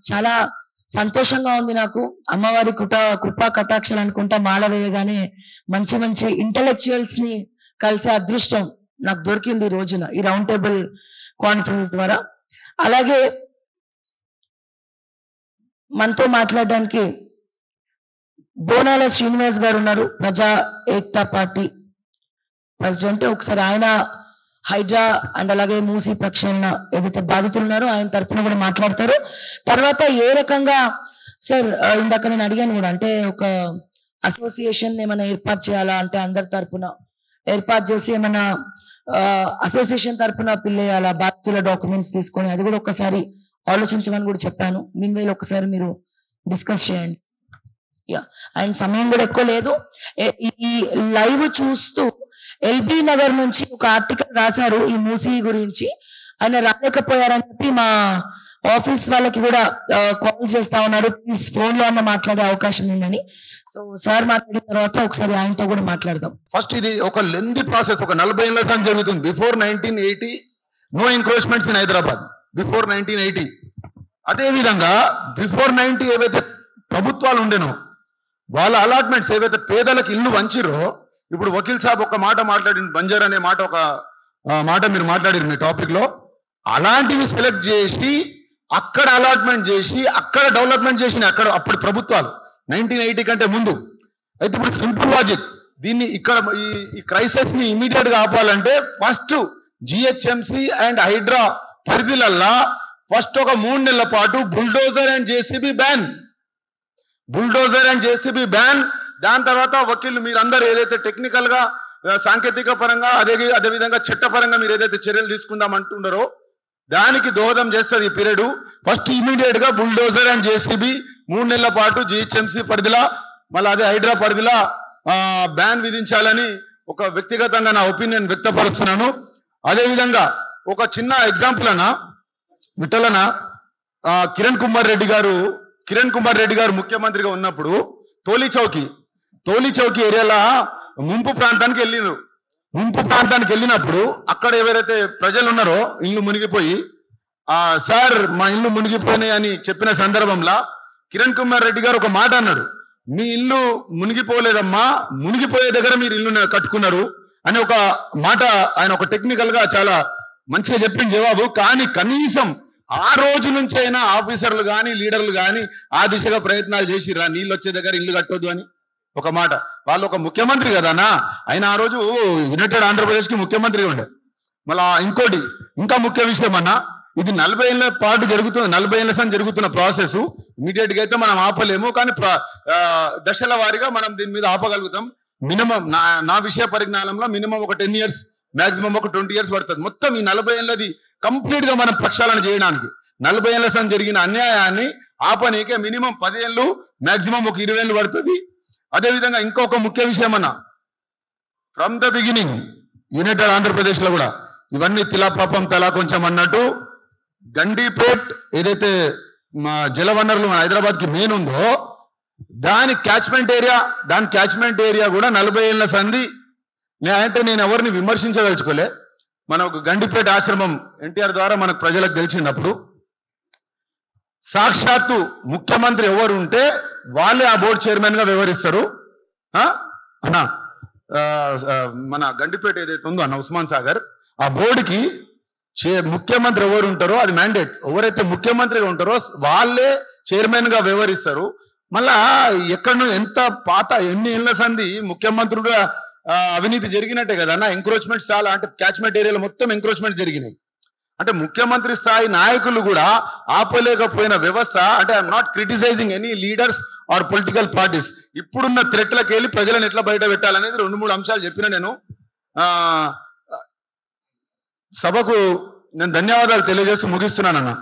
చాలా సంతోషంగా ఉంది నాకు. అమ్మవారి కృపా కటాక్షలు అనుకుంటా మాల వేయగానే మంచి మంచి ఇంటెలెక్చువల్స్ ని కలిసే అదృష్టం నాకు దొరికింది ఈ రోజున ఈ రౌండ్ టేబుల్ కాన్ఫరెన్స్ ద్వారా. అలాగే మనతో మాట్లాడడానికి బోనాల శ్రీనివాస్ గారు ఉన్నారు, ప్రజా ఏక్తా పార్టీ ప్రెసిడెంట్. ఒకసారి ఆయన హైడ్రా అండ్ అలాగే మూసీ ప్రక్షాళన ఏదైతే బాధితులు ఉన్నారో ఆయన తరఫున కూడా మాట్లాడతారు. తర్వాత ఏ రకంగా సార్ ఇందాక నేను అడిగాను కూడా, అంటే ఒక అసోసియేషన్ ఏమైనా ఏర్పాటు చేయాలా అంటే అందరి తరఫున ఏర్పాటు చేసి ఏమైనా అసోసియేషన్ తరఫున పిల్లేయాలా బాధితుల డాక్యుమెంట్స్ తీసుకొని, అది కూడా ఒకసారి ఆలోచించమని కూడా చెప్పాను. మీన్వేళ ఒకసారి మీరు డిస్కస్ చేయండి. అండ్ సమయం కూడా ఎక్కువ లేదు. ఈ లైవ్ చూస్తూ ఎల్బీ నగర్ నుంచి ఒక ఆర్టికల్ రాశారు ఈ మూసీ గురించి. ఆయన రాలేకపోయారని చెప్పి మా ఆఫీస్ వాళ్ళకి కూడా కాల్ చేస్తా ఉన్నారు, ప్లీజ్ ఫోన్ లో అన్న మాట్లాడే అవకాశం ఉందని. సో సార్ మాట్లాడిన తర్వాత ఒకసారి ఆయనతో కూడా మాట్లాడదాం. ఫస్ట్ ఇది ఒక లెంది ప్రాసెస్, ఒక 40 ఏళ్ల దాకా జరుగుతుంది. Before 1980 no encroachments in Hyderabad, before 1980. అదే విధంగా బిఫోర్ 90 ఏవైతే ప్రభుత్వాలు ఉండేనో వాళ్ళ అలాట్మెంట్స్ ఏవైతే పేదలకు ఇల్లు వంచిరో, ఇప్పుడు వకీల్ సాబ్ ఒక మాట మాట్లాడి బంజర్ అనే మాట ఒక మాట మీరు మాట్లాడారు మీ టాపిక్ లో, అలాంటివి సెలెక్ట్ చేసి అక్కడ అలాట్మెంట్ చేసి అక్కడ డెవలప్మెంట్ చేసిన అక్కడ అప్పుడు ప్రభుత్వాలు 1980 కంటే ముందు. అయితే ఇప్పుడు సింపుల్ లాజిక్, దీన్ని ఇక్కడ ఈ క్రైసిస్ ని ఇమీడియట్ గా ఆపాలంటే ఫస్ట్ జిహెచ్ఎంసి అండ్ హైడ్రా పరిధిలల్లా ఫస్ట్ ఒక 3 నెలల పాటు bulldozer and JCB ban, bulldozer and JCB ban. దాని తర్వాత వకీలు మీరందరూ ఏదైతే టెక్నికల్ గా సాంకేతిక పరంగా అదే విధంగా చట్టపరంగా మీరు ఏదైతే చర్యలు తీసుకుందాం అంటున్నారో దానికి దోహదం చేస్తుంది ఈ పీరియడ్. ఫస్ట్ ఇమీడియట్ గా బుల్డోజర్ అండ్ జేసీబీ 3 నెలల పాటు జిహెచ్ఎంసీ పరిధిలా మళ్ళీ అదే హైడ్రా పరిధిలా బ్యాన్ విధించాలని ఒక వ్యక్తిగతంగా నా ఒపీనియన్ వ్యక్తపరుస్తున్నాను. అదేవిధంగా ఒక చిన్న ఎగ్జాంపుల్ అన్న విఠలన, కిరణ్ కుమార్ రెడ్డి గారు ముఖ్యమంత్రిగా ఉన్నప్పుడు తోలి చౌకి ఏరియాలో ముంపు ప్రాంతానికి వెళ్ళినప్పుడు అక్కడ ఎవరైతే ప్రజలు ఉన్నారో ఇల్లు మునిగిపోయి సార్ మా ఇల్లు మునిగిపోయినాయి అని చెప్పిన సందర్భంలో కిరణ్ కుమార్ రెడ్డి గారు ఒక మాట అన్నాడు, మీ ఇల్లు మునిగిపోలేదమ్మా, మునిగిపోయే దగ్గర మీరు ఇల్లు కట్టుకున్నారు అని ఒక మాట ఆయన ఒక టెక్నికల్ గా చాలా మంచిగా చెప్పిన జవాబు. కానీ కనీసం ఆ రోజు నుంచి అయినా ఆఫీసర్లు కానీ లీడర్లు కానీ ఆ దిశగా ప్రయత్నాలు చేసిరా, నీళ్ళు వచ్చే దగ్గర ఇల్లు కట్టొద్దు అని ఒక మాట. వాళ్ళు ఒక ముఖ్యమంత్రి కదనా, ఆయన ఆ రోజు యునైటెడ్ ఆంధ్రప్రదేశ్ కి ముఖ్యమంత్రిగా ఉండే. మళ్ళా ఇంకోటి ఇంకా ముఖ్య విషయం అన్న, ఇది 40 ఏళ్ల పాటు జరుగుతున్న 40 ఏళ్ల సంది జరుగుతున్న ప్రాసెస్. ఇమీడియట్ గా అయితే మనం ఆపలేము, కానీ దశల వారీగా మనం దీని మీద ఆపగలుగుతాం. మినిమం నా విషయ పరిజ్ఞానంలో మినిమం ఒక 10 years, మాక్సిమం ఒక 20 years పడుతుంది. మొత్తం ఈ 40 ఏళ్ళది కంప్లీట్ గా మనం ప్రక్షాళన చేయడానికి 40 ఏళ్ల సంది జరిగిన అన్యాయాన్ని ఆపనీకే మినిమం 10 ఏళ్ళు, మాక్సిమం ఒక 20 ఏళ్ళు పడుతుంది. అదేవిధంగా ఇంకొక ముఖ్య విషయం అన్న, from the beginning United Andhra Pradesh లో కూడా ఇవన్నీ తిలా పాపం తలా కొంచెం అన్నట్టు గండిపేట్ ఏదైతే జల వనరులు మన హైదరాబాద్ కి మెయిన్ ఉందో దాని క్యాచ్మెంట్ ఏరియా కూడా 40 ఏళ్ల సంది. అంటే నేను ఎవరిని విమర్శించదలుచుకోలే, మన ఒక గండిపేట ఆశ్రమం ఎన్టీఆర్ ద్వారా మనకు ప్రజలకు తెలిసినప్పుడు సాక్షాత్తు ముఖ్యమంత్రి ఎవరు ఉంటే వాళ్ళే ఆ బోర్డు చైర్మన్ గా వ్యవహరిస్తారు అన్నా. మన గండిపేట ఏదైతే ఉందో అన్న ఉస్మాన్ సాగర్, ఆ బోర్డుకి ముఖ్యమంత్రి ఎవరు ఉంటారో అది మ్యాండేట్. ఎవరైతే ముఖ్యమంత్రిగా ఉంటారో వాళ్ళే చైర్మన్ గా వ్యవహరిస్తారు. మళ్ళా ఎక్కడో ఎంత పాత ఎన్ని ఏళ్ల సంది ముఖ్యమంత్రుగా అవినీతి జరిగినట్టే కదా అన్న. ఎంక్రోచ్మెంట్స్ చాలా, అంటే క్యాచ్మెంట్ ఏరియాలో మొత్తం ఎంక్రోచ్మెంట్ జరిగినాయి. అంటే ముఖ్యమంత్రి స్థాయి నాయకులు కూడా ఆపలేకపోయిన వ్యవస్థ. అంటే I'm not criticising any leaders or political parties. ఇప్పుడున్న థ్రెట్లకు వెళ్ళి ప్రజలను ఎట్లా బయట పెట్టాలనేది 2-3 అంశాలు చెప్పిన నేను. సభకు నేను ధన్యవాదాలు తెలియజేస్తూ ముగిస్తున్నానన్న.